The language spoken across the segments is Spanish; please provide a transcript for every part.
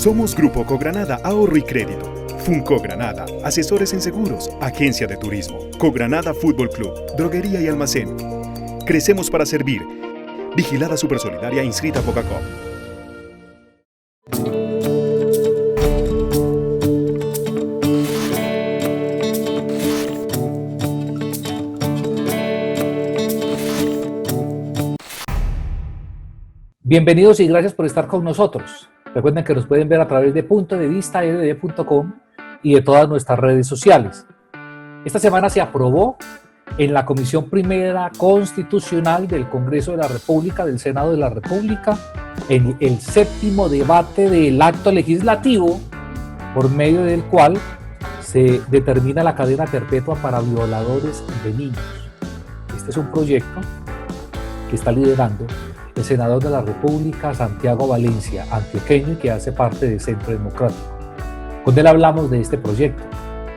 Somos Grupo Cogranada Ahorro y Crédito. Funco Granada, asesores en seguros, agencia de turismo. Cogranada Fútbol Club, droguería y almacén. Crecemos para servir. Vigilada Supersolidaria inscrita Bocacop. Bienvenidos y gracias por estar con nosotros. Recuerden que nos pueden ver a través de puntodevista.rd.com y de todas nuestras redes sociales. Esta semana se aprobó en la Comisión Primera Constitucional del Congreso de la República, del Senado de la República, en el séptimo debate del acto legislativo, por medio del cual se determina la cadena perpetua para violadores de niños. Este es un proyecto que está liderando el senador de la República, Santiago Valencia, antioqueño y que hace parte de Centro Democrático. Con él hablamos de este proyecto,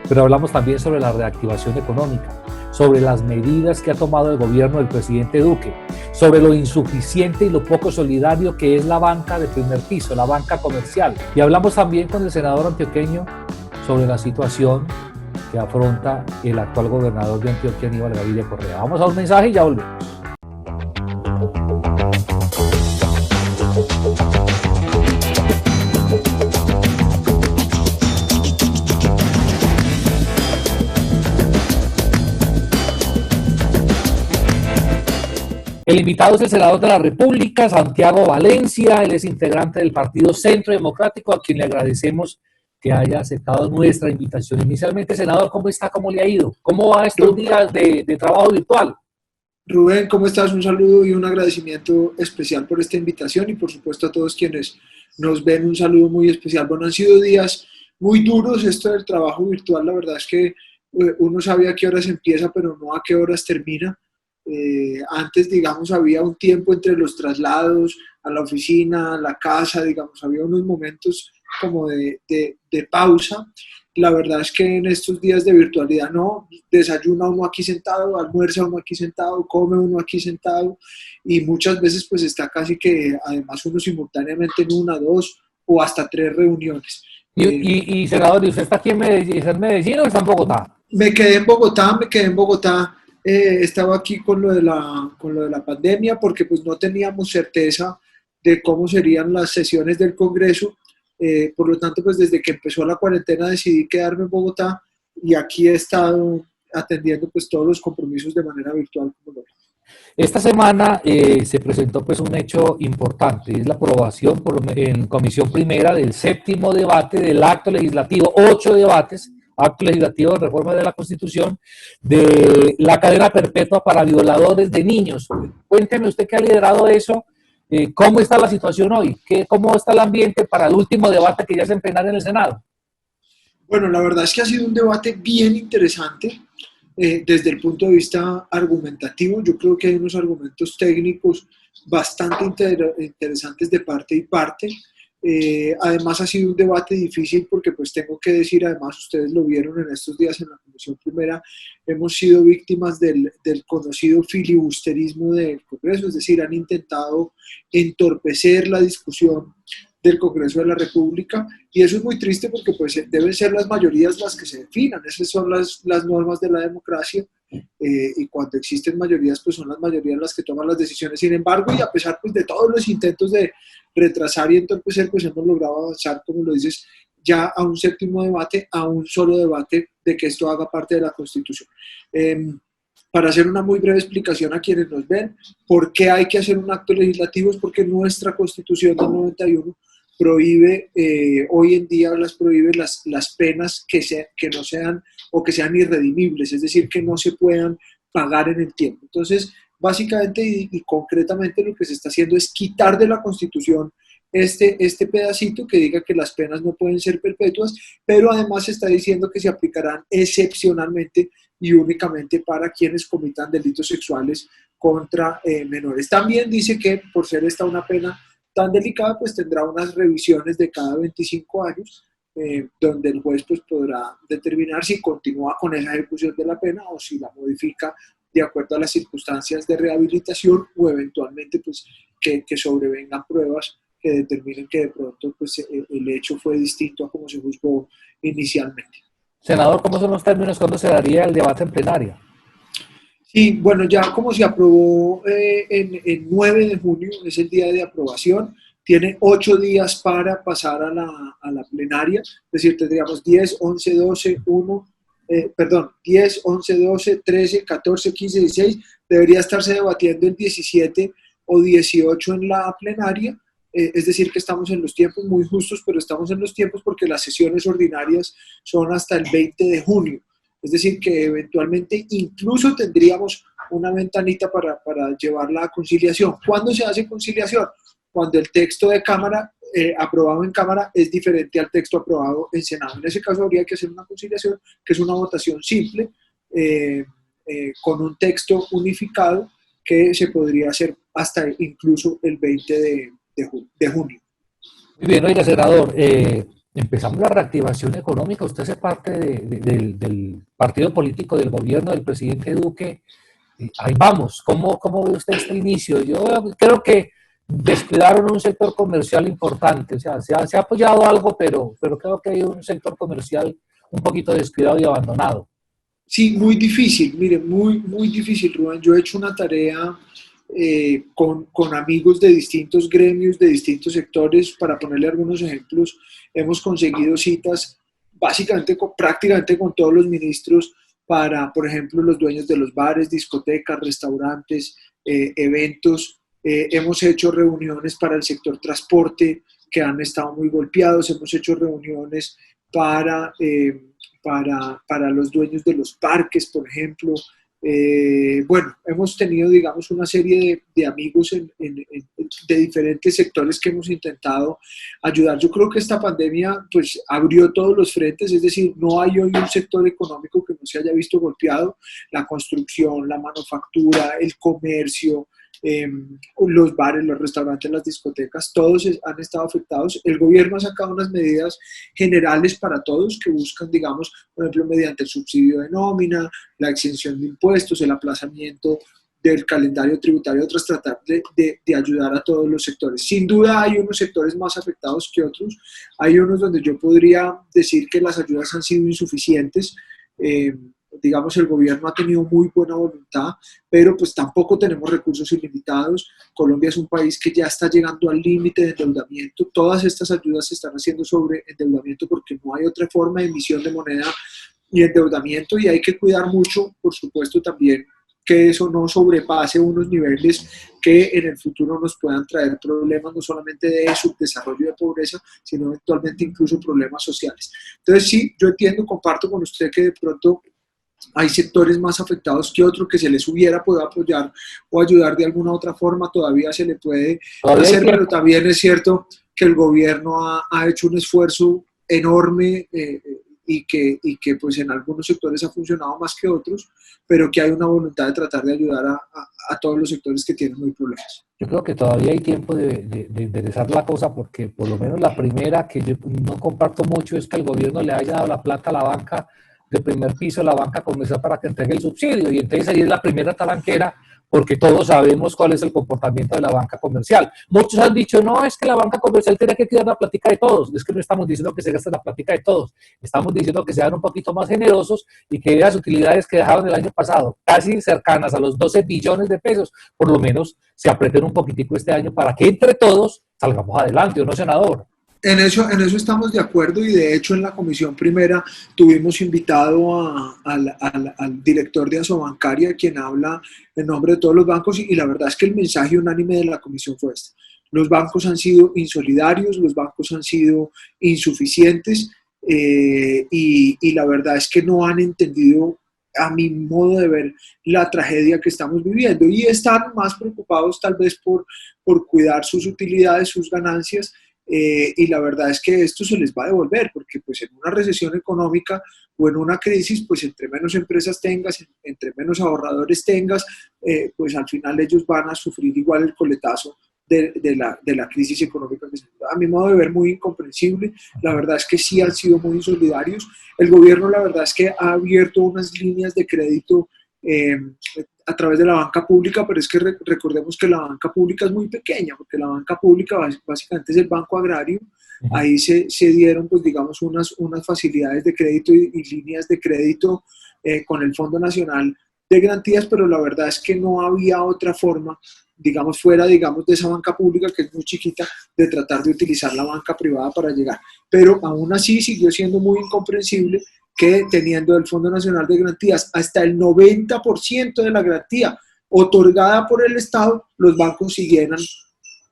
pero hablamos también sobre la reactivación económica, sobre las medidas que ha tomado el gobierno del presidente Duque, sobre lo insuficiente y lo poco solidario que es la banca de primer piso, la banca comercial. Y hablamos también con el senador antioqueño sobre la situación que afronta el actual gobernador de Antioquia, Aníbal Gaviria Correa. Vamos a un mensaje y ya volvemos. El invitado es el senador de la República, Santiago Valencia. Él es integrante del Partido Centro Democrático, a quien le agradecemos que haya aceptado nuestra invitación. Inicialmente, senador, ¿cómo está? ¿Cómo le ha ido? ¿Cómo va estos días de trabajo virtual? Rubén, ¿cómo estás? Un saludo y un agradecimiento especial por esta invitación y por supuesto a todos quienes nos ven, un saludo muy especial. Bueno, han sido días muy duros esto del trabajo virtual. La verdad es que uno sabe a qué horas empieza, pero no a qué horas termina. Antes, digamos, había un tiempo entre los traslados a la oficina, a la casa, digamos, había unos momentos como de pausa. La verdad es que en estos días de virtualidad no, desayuna uno aquí sentado, almuerza uno aquí sentado, come uno aquí sentado y muchas veces pues está casi que además uno simultáneamente en una, dos o hasta tres reuniones. Y senador, ¿y usted está aquí en Medellín o está en Bogotá? Me quedé en Bogotá. Estaba aquí con lo de la pandemia porque pues no teníamos certeza de cómo serían las sesiones del Congreso. Por lo tanto, pues desde que empezó la cuarentena decidí quedarme en Bogotá y aquí he estado atendiendo pues todos los compromisos de manera virtual. Esta semana se presentó pues un hecho importante, es la aprobación en Comisión Primera del séptimo debate del acto legislativo, 8 debates, acto legislativo de reforma de la Constitución, de la cadena perpetua para violadores de niños. Cuénteme usted que ha liderado eso. ¿Cómo está la situación hoy? ¿Cómo está el ambiente para el último debate que ya se empezará en el Senado? Bueno, la verdad es que ha sido un debate bien interesante desde el punto de vista argumentativo. Yo creo que hay unos argumentos técnicos bastante interesantes de parte y parte. Además ha sido un debate difícil porque pues tengo que decir, además ustedes lo vieron en estos días en la Comisión Primera, hemos sido víctimas del conocido filibusterismo del Congreso, es decir, han intentado entorpecer la discusión del Congreso de la República y eso es muy triste porque pues deben ser las mayorías las que se definan, esas son las normas de la democracia y cuando existen mayorías pues son las mayorías las que toman las decisiones. Sin embargo, y a pesar pues de todos los intentos de retrasar y entorpecer, pues hemos logrado avanzar, como lo dices, ya a un séptimo debate, a un solo debate de que esto haga parte de la Constitución. Para hacer una muy breve explicación a quienes nos ven, ¿por qué hay que hacer un acto legislativo? Es porque nuestra Constitución del 91 prohíbe, hoy en día prohíbe las penas que no sean o que sean irredimibles, es decir, que no se puedan pagar en el tiempo. Entonces, básicamente y concretamente lo que se está haciendo es quitar de la Constitución este pedacito que diga que las penas no pueden ser perpetuas, pero además se está diciendo que se aplicarán excepcionalmente y únicamente para quienes cometan delitos sexuales contra menores. También dice que por ser esta una pena tan delicada, pues tendrá unas revisiones de cada 25 años, donde el juez pues podrá determinar si continúa con esa ejecución de la pena o si la modifica de acuerdo a las circunstancias de rehabilitación o eventualmente pues que sobrevengan pruebas que determinen que de pronto pues, el hecho fue distinto a como se juzgó inicialmente. Senador, ¿cómo son los términos? ¿Cuándo se daría el debate en plenaria? Sí, bueno, ya como se aprobó en 9 de junio, es el día de aprobación, tiene 8 días para pasar a la plenaria, es decir, tendríamos 10, 11, 12, 1, 10, 11, 12, 13, 14, 15, 16, debería estarse debatiendo el 17 o 18 en la plenaria, es decir, que estamos en los tiempos muy justos, pero estamos en los tiempos porque las sesiones ordinarias son hasta el 20 de junio. Es decir, que eventualmente incluso tendríamos una ventanita para llevarla a conciliación. ¿Cuándo se hace conciliación? Cuando el texto de Cámara, aprobado en Cámara, es diferente al texto aprobado en Senado. En ese caso habría que hacer una conciliación, que es una votación simple, con un texto unificado que se podría hacer hasta incluso el 20 de junio. Muy bien, oiga, senador, empezamos la reactivación económica. Usted hace parte del partido político del gobierno del presidente Duque. Ahí vamos. ¿Cómo ve usted este inicio? Yo creo que descuidaron un sector comercial importante. O sea, se ha apoyado algo, pero creo que hay un sector comercial un poquito descuidado y abandonado. Sí, muy difícil, mire, muy difícil, Rubén. Yo he hecho una tarea con amigos de distintos gremios, de distintos sectores, para ponerle algunos ejemplos. Hemos conseguido citas básicamente, prácticamente con todos los ministros para, por ejemplo, los dueños de los bares, discotecas, restaurantes, eventos. Hemos hecho reuniones para el sector transporte, que han estado muy golpeados. Hemos hecho reuniones para los dueños de los parques, por ejemplo. Bueno, hemos tenido, digamos, una serie de amigos de diferentes sectores que hemos intentado ayudar. Yo creo que esta pandemia, pues, abrió todos los frentes, es decir, no hay hoy un sector económico que no se haya visto golpeado. La construcción, la manufactura, el comercio, los bares, los restaurantes, las discotecas, todos han estado afectados. El gobierno ha sacado unas medidas generales para todos que buscan, digamos, por ejemplo, mediante el subsidio de nómina, la exención de impuestos, el aplazamiento del calendario tributario, otras tratar de ayudar a todos los sectores. Sin duda hay unos sectores más afectados que otros, hay unos donde yo podría decir que las ayudas han sido insuficientes. Digamos, el gobierno ha tenido muy buena voluntad, pero pues tampoco tenemos recursos ilimitados. Colombia es un país que ya está llegando al límite de endeudamiento. Todas estas ayudas se están haciendo sobre endeudamiento porque no hay otra forma de emisión de moneda y endeudamiento, y hay que cuidar mucho, por supuesto, también que eso no sobrepase unos niveles que en el futuro nos puedan traer problemas no solamente de subdesarrollo y de pobreza, sino eventualmente incluso problemas sociales. Entonces sí, yo entiendo, comparto con usted que de pronto hay sectores más afectados que otros que se les hubiera podido apoyar o ayudar de alguna otra forma, todavía se le puede hacer, pero también es cierto que el gobierno ha hecho un esfuerzo enorme y que pues en algunos sectores ha funcionado más que otros, pero que hay una voluntad de tratar de ayudar a todos los sectores que tienen muy problemas. Yo creo que todavía hay tiempo de enderezar la cosa, porque por lo menos la primera que yo no comparto mucho es que el gobierno le haya dado la plata a la banca de primer piso, la banca comercial, para que entregue el subsidio, y entonces ahí es la primera talanquera, porque todos sabemos cuál es el comportamiento de la banca comercial. Muchos han dicho, no, es que la banca comercial tiene que cuidar la plática de todos. Es que no estamos diciendo que se gaste la plática de todos, estamos diciendo que sean un poquito más generosos y que las utilidades que dejaron el año pasado, casi cercanas a los 12 billones de pesos, por lo menos se aprieten un poquitico este año para que entre todos salgamos adelante, ¿o no, senador? En eso estamos de acuerdo, y de hecho en la comisión primera tuvimos invitado al director de Asobancaria, quien habla en nombre de todos los bancos, y la verdad es que el mensaje unánime de la comisión fue este: los bancos han sido insolidarios, los bancos han sido insuficientes, y la verdad es que no han entendido, a mi modo de ver, la tragedia que estamos viviendo, y están más preocupados tal vez por cuidar sus utilidades, sus ganancias. Y la verdad es que esto se les va a devolver, porque pues en una recesión económica o en una crisis, pues entre menos empresas tengas, entre menos ahorradores tengas, pues al final ellos van a sufrir igual el coletazo de la crisis económica que se da. A mi modo de ver, muy incomprensible. La verdad es que sí han sido muy insolidarios. El gobierno, la verdad es que ha abierto unas líneas de crédito a través de la banca pública, pero es que recordemos que la banca pública es muy pequeña, porque la banca pública básicamente es el banco agrario. Ahí se dieron, pues digamos, unas facilidades de crédito y líneas de crédito con el Fondo Nacional de Garantías, pero la verdad es que no había otra forma, digamos, fuera, digamos, de esa banca pública, que es muy chiquita, de tratar de utilizar la banca privada para llegar. Pero aún así siguió siendo muy incomprensible que teniendo el Fondo Nacional de Garantías hasta el 90% de la garantía otorgada por el Estado, los bancos siguieran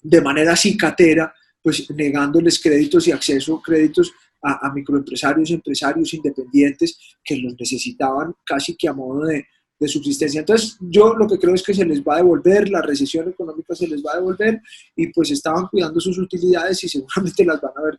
de manera cicatera, pues negándoles créditos y acceso a créditos a microempresarios, empresarios independientes que los necesitaban casi que a modo de subsistencia. Entonces, yo lo que creo es que se les va a devolver, la recesión económica se les va a devolver, y pues estaban cuidando sus utilidades y seguramente las van a ver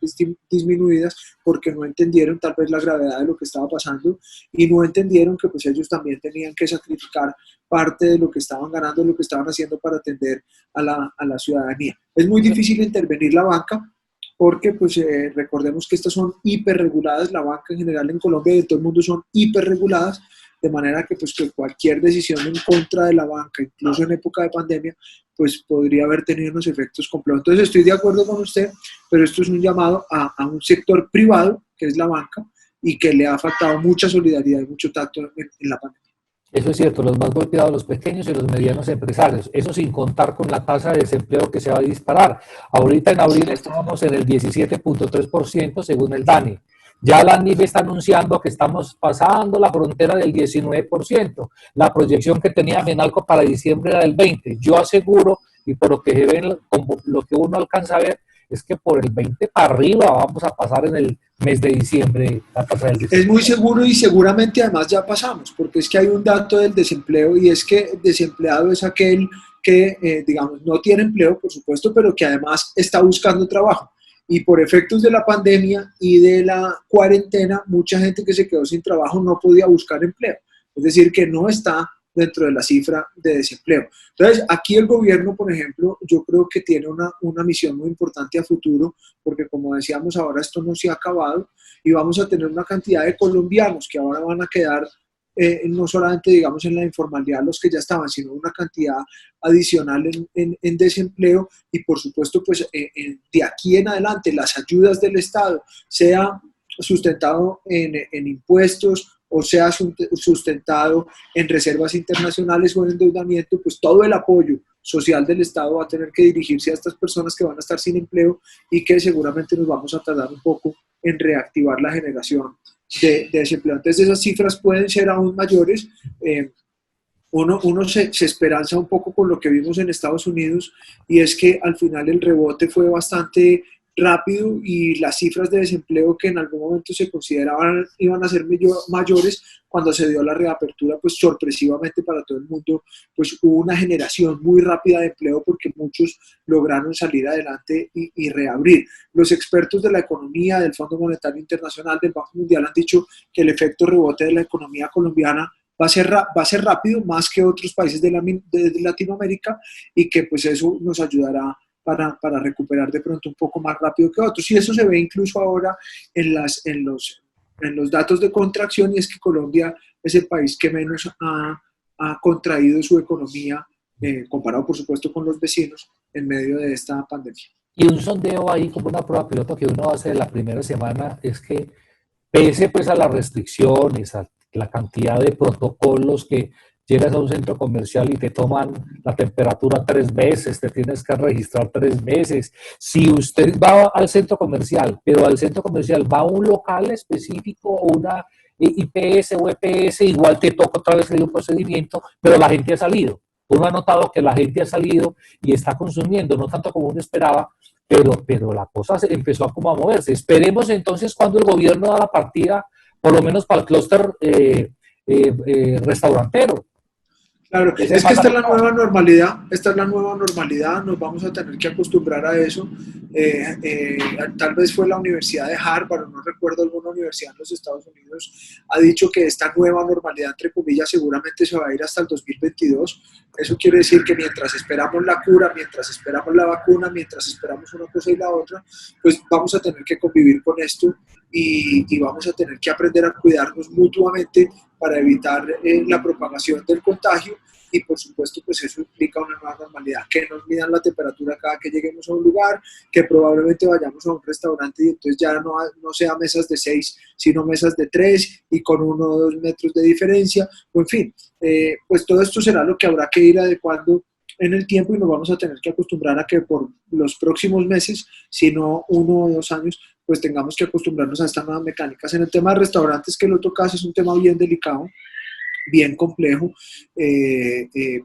disminuidas porque no entendieron tal vez la gravedad de lo que estaba pasando y no entendieron que pues ellos también tenían que sacrificar parte de lo que estaban ganando, de lo que estaban haciendo para atender a la ciudadanía. Es muy difícil intervenir la banca, porque pues recordemos que estas son hiperreguladas, la banca en general en Colombia y en todo el mundo son hiperreguladas, de manera que, pues, que cualquier decisión en contra de la banca, incluso en época de pandemia, pues podría haber tenido unos efectos complejos. Entonces estoy de acuerdo con usted, pero esto es un llamado a un sector privado, que es la banca, y que le ha faltado mucha solidaridad y mucho tacto en la pandemia. Eso es cierto, los más golpeados, los pequeños y los medianos empresarios. Eso sin contar con la tasa de desempleo que se va a disparar. Ahorita en abril estábamos en el 17.3% según el DANE. Ya la ANIF está anunciando que estamos pasando la frontera del 19%. La proyección que tenía Menalco para diciembre era del 20%. Yo aseguro, y por lo que se ve, lo que uno alcanza a ver, es que por el 20 para arriba vamos a pasar en el mes de diciembre la tasa del desempleo. Es muy seguro y seguramente además ya pasamos, porque es que hay un dato del desempleo y es que desempleado es aquel que, digamos, no tiene empleo, por supuesto, pero que además está buscando trabajo. Y por efectos de la pandemia y de la cuarentena, mucha gente que se quedó sin trabajo no podía buscar empleo. Es decir, que no está dentro de la cifra de desempleo. Entonces, aquí el gobierno, por ejemplo, yo creo que tiene una misión muy importante a futuro, porque como decíamos, ahora esto no se ha acabado y vamos a tener una cantidad de colombianos que ahora van a quedar no solamente, digamos, en la informalidad los que ya estaban, sino una cantidad adicional en desempleo y, por supuesto, pues de aquí en adelante las ayudas del Estado, sea sustentado en impuestos o sea sustentado en reservas internacionales o en endeudamiento, pues todo el apoyo social del Estado va a tener que dirigirse a estas personas que van a estar sin empleo y que seguramente nos vamos a tardar un poco en reactivar la generación de desempleo. Entonces esas cifras pueden ser aún mayores. Uno se esperanza un poco con lo que vimos en Estados Unidos y es que al final el rebote fue bastante rápido y las cifras de desempleo que en algún momento se consideraban iban a ser mayores, cuando se dio la reapertura, pues sorpresivamente para todo el mundo, pues hubo una generación muy rápida de empleo porque muchos lograron salir adelante y reabrir. Los expertos de la economía, del Fondo Monetario Internacional, del Banco Mundial han dicho que el efecto rebote de la economía colombiana va a ser rápido, más que otros países de Latinoamérica, y que pues eso nos ayudará para recuperar de pronto un poco más rápido que otros. Y eso se ve incluso ahora en los datos de contracción, y es que Colombia es el país que menos ha contraído su economía, comparado por supuesto con los vecinos, en medio de esta pandemia. Y un sondeo ahí como una prueba piloto que uno hace la primera semana es que pese pues a las restricciones, a la cantidad de protocolos que llegas a un centro comercial y te toman la temperatura 3 veces, te tienes que registrar 3 veces. Si usted va al centro comercial, pero al centro comercial va a un local específico o una IPS o EPS, igual te toca otra vez el procedimiento, pero la gente ha salido. Uno ha notado que la gente ha salido y está consumiendo, no tanto como uno esperaba, pero la cosa empezó a como a moverse. Esperemos entonces cuando el gobierno da la partida, por lo menos para el clúster restaurantero. Claro, es que esta es la nueva normalidad, nos vamos a tener que acostumbrar a eso. Tal vez fue la Universidad de Harvard, no recuerdo, alguna universidad en los Estados Unidos, ha dicho que esta nueva normalidad, entre comillas, seguramente se va a ir hasta el 2022. Eso quiere decir que mientras esperamos la cura, mientras esperamos la vacuna, mientras esperamos una cosa y la otra, pues vamos a tener que convivir con esto y vamos a tener que aprender a cuidarnos mutuamente para evitar la propagación del contagio. y por supuesto pues eso implica una nueva normalidad, que nos midan la temperatura cada que lleguemos a un lugar, que probablemente vayamos a un restaurante y entonces ya no sea mesas de 6, sino mesas de 3 y con 1 o 2 metros de diferencia, o en fin, pues todo esto será lo que habrá que ir adecuando en el tiempo y nos vamos a tener que acostumbrar a que por los próximos meses, si no 1 o 2 años, pues tengamos que acostumbrarnos a estas nuevas mecánicas. En el tema de restaurantes que lo tocas es un tema bien delicado, bien complejo,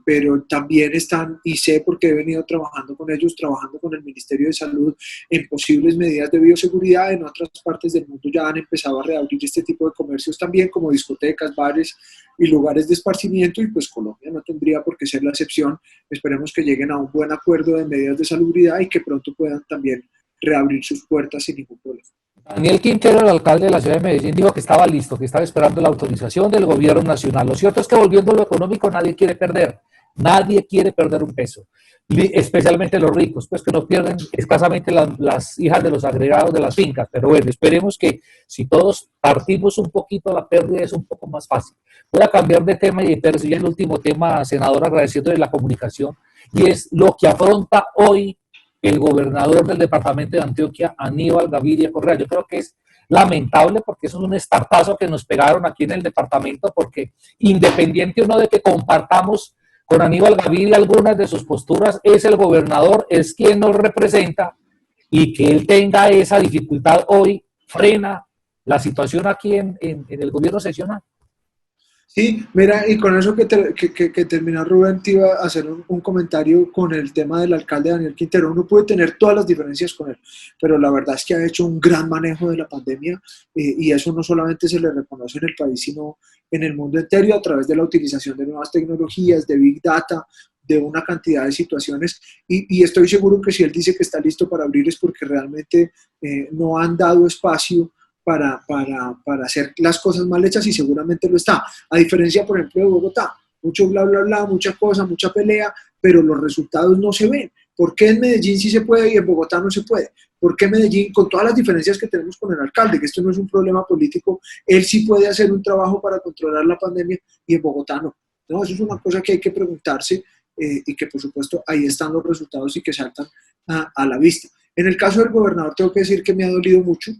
pero también están, y sé porque he venido trabajando con ellos, trabajando con el Ministerio de Salud en posibles medidas de bioseguridad. En otras partes del mundo ya han empezado a reabrir este tipo de comercios también, como discotecas, bares y lugares de esparcimiento, y pues Colombia no tendría por qué ser la excepción. Esperemos que lleguen a un buen acuerdo de medidas de salubridad y que pronto puedan también reabrir sus puertas sin ningún problema. Daniel Quintero, el alcalde de la ciudad de Medellín, dijo que estaba listo, que estaba esperando la autorización del gobierno nacional. Lo cierto es que volviendo a lo económico, nadie quiere perder un peso, especialmente los ricos, pues que no pierden escasamente las hijas de los agregados de las fincas. Pero bueno, esperemos que si todos partimos un poquito, la pérdida es un poco más fácil. Voy a cambiar de tema y perseguir el último tema, senador, agradeciendo de la comunicación, y es lo que afronta hoy el gobernador del departamento de Antioquia, Aníbal Gaviria Correa. Yo creo que es lamentable porque eso es un estartazo que nos pegaron aquí en el departamento, porque independiente o no de que compartamos con Aníbal Gaviria algunas de sus posturas, es el gobernador, es quien nos representa, y que él tenga esa dificultad hoy frena la situación aquí en el gobierno seccional. Sí, mira, y con eso que terminó Rubén, te iba a hacer un comentario con el tema del alcalde Daniel Quintero. Uno puede tener todas las diferencias con él, pero la verdad es que ha hecho un gran manejo de la pandemia, y eso no solamente se le reconoce en el país, sino en el mundo entero, a través de la utilización de nuevas tecnologías, de Big Data, de una cantidad de situaciones, y estoy seguro que si él dice que está listo para abrir es porque realmente no han dado espacio para hacer las cosas mal hechas, y seguramente lo está. A diferencia, por ejemplo, de Bogotá, mucho bla, bla, bla, mucha cosa, mucha pelea, pero los resultados no se ven. ¿Por qué en Medellín sí se puede y en Bogotá no se puede? ¿Por qué Medellín, con todas las diferencias que tenemos con el alcalde, que esto no es un problema político, él sí puede hacer un trabajo para controlar la pandemia y en Bogotá no? No, eso es una cosa que hay que preguntarse, y que por supuesto ahí están los resultados y que saltan a la vista. En el caso del gobernador tengo que decir que me ha dolido mucho.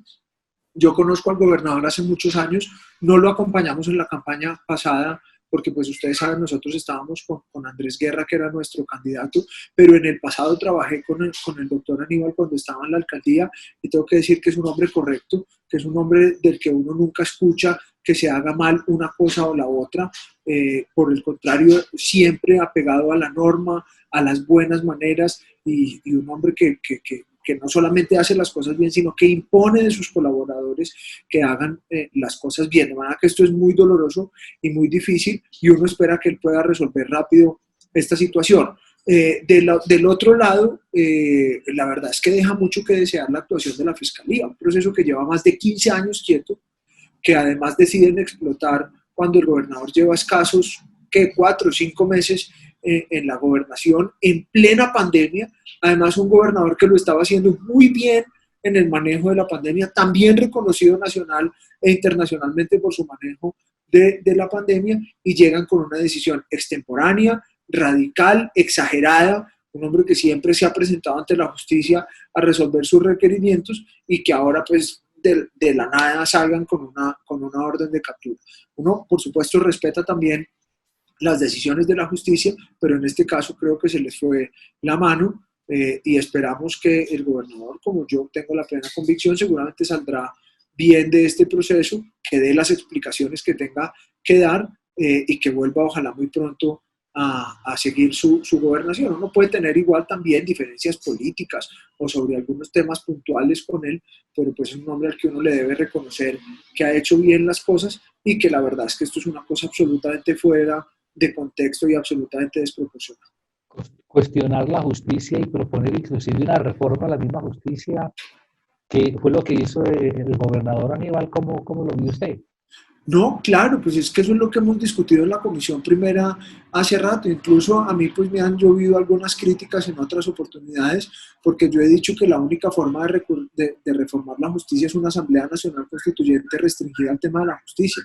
Yo conozco al gobernador hace muchos años, no lo acompañamos en la campaña pasada, porque pues ustedes saben, nosotros estábamos con Andrés Guerra, que era nuestro candidato, pero en el pasado trabajé con el doctor Aníbal cuando estaba en la alcaldía, y tengo que decir que es un hombre correcto, que es un hombre del que uno nunca escucha que se haga mal una cosa o la otra, por el contrario, siempre apegado a la norma, a las buenas maneras, y un hombre que no solamente hace las cosas bien, sino que impone de sus colaboradores que hagan las cosas bien. De manera que esto es muy doloroso y muy difícil, y uno espera que él pueda resolver rápido esta situación. Del otro lado, la verdad es que deja mucho que desear la actuación de la Fiscalía, un proceso que lleva más de 15 años quieto, que además deciden explotar cuando el gobernador lleva escasos 4 o 5 meses en la gobernación, en plena pandemia. Además, un gobernador que lo estaba haciendo muy bien en el manejo de la pandemia, también reconocido nacional e internacionalmente por su manejo de la pandemia, y llegan con una decisión extemporánea, radical, exagerada, un hombre que siempre se ha presentado ante la justicia a resolver sus requerimientos, y que ahora pues de la nada salgan con una orden de captura. Uno, por supuesto, respeta también las decisiones de la justicia, pero en este caso creo que se les fue la mano, y esperamos que el gobernador, como yo tengo la plena convicción, seguramente saldrá bien de este proceso, que dé las explicaciones que tenga que dar, y que vuelva ojalá muy pronto a seguir su gobernación. Uno puede tener igual también diferencias políticas o sobre algunos temas puntuales con él, pero pues es un hombre al que uno le debe reconocer que ha hecho bien las cosas, y que la verdad es que esto es una cosa absolutamente fuera de contexto y absolutamente desproporcionada. Cuestionar la justicia y proponer inclusive una reforma a la misma justicia, que fue lo que hizo el gobernador Aníbal. ¿Cómo lo vio usted? No, claro, pues es que eso es lo que hemos discutido en la comisión primera hace rato. Incluso a mí pues me han llovido algunas críticas en otras oportunidades, porque yo he dicho que la única forma de reformar la justicia es una Asamblea Nacional Constituyente restringida al tema de la justicia,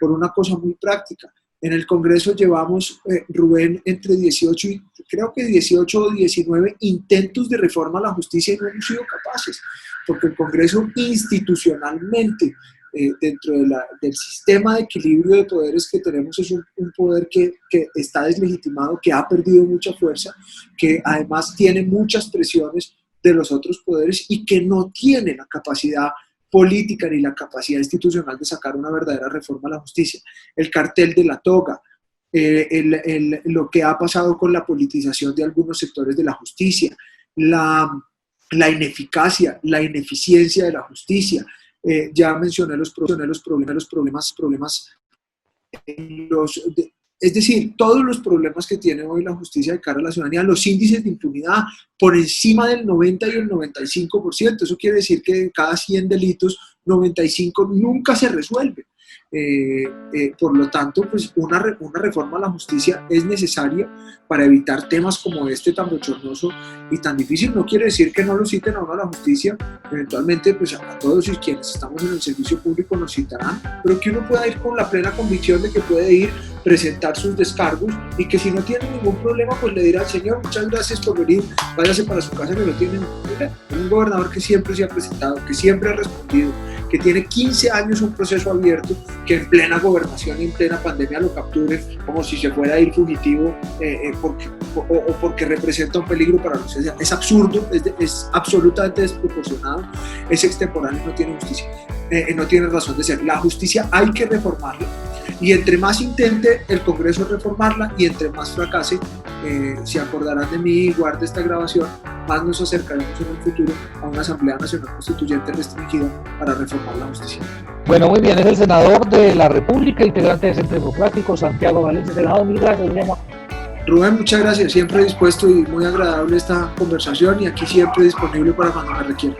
por una cosa muy práctica. En el Congreso llevamos, Rubén, entre 18 y creo que 18 o 19 intentos de reforma a la justicia y no hemos sido capaces, porque el Congreso institucionalmente, dentro del sistema de equilibrio de poderes que tenemos, es un poder que está deslegitimado, que ha perdido mucha fuerza, que además tiene muchas presiones de los otros poderes y que no tiene la capacidad política ni la capacidad institucional de sacar una verdadera reforma a la justicia. El cartel de la toga, lo que ha pasado con la politización de algunos sectores de la justicia, la ineficacia, la ineficiencia de la justicia. Ya mencioné los problemas, es decir, todos los problemas que tiene hoy la justicia de cara a la ciudadanía, los índices de impunidad por encima del 90 y el 95%. Eso quiere decir que de cada 100 delitos, 95 nunca se resuelve. Por lo tanto, pues una reforma a la justicia es necesaria para evitar temas como este tan bochornoso y tan difícil. No quiere decir que no lo citen a uno a la justicia, eventualmente pues a todos y quienes estamos en el servicio público nos citarán, pero que uno pueda ir con la plena convicción de que puede ir, presentar sus descargos y que si no tiene ningún problema pues le dirá al señor, muchas gracias por venir, váyase para su casa, que no tiene ningún problema. Un gobernador que siempre se ha presentado, que siempre ha respondido, que tiene 15 años un proceso abierto, que en plena gobernación y en plena pandemia lo capturen como si se fuera a ir fugitivo porque representa un peligro para los ciudadanos. Es absurdo, es absolutamente desproporcionado, es extemporáneo, no tiene justicia, no tiene razón de ser. La justicia hay que reformarla y entre más intente el Congreso reformarla y entre más fracase, se acordarán de mí y guarde esta grabación, más nos acercaremos en el futuro a una Asamblea Nacional Constituyente restringida para reformar la justicia. Bueno, muy bien, es el senador de la República, integrante del Centro Democrático, Santiago Valencia. Senador, mil gracias, Rubén, muchas gracias, siempre dispuesto y muy agradable esta conversación y aquí siempre disponible para cuando me requiera.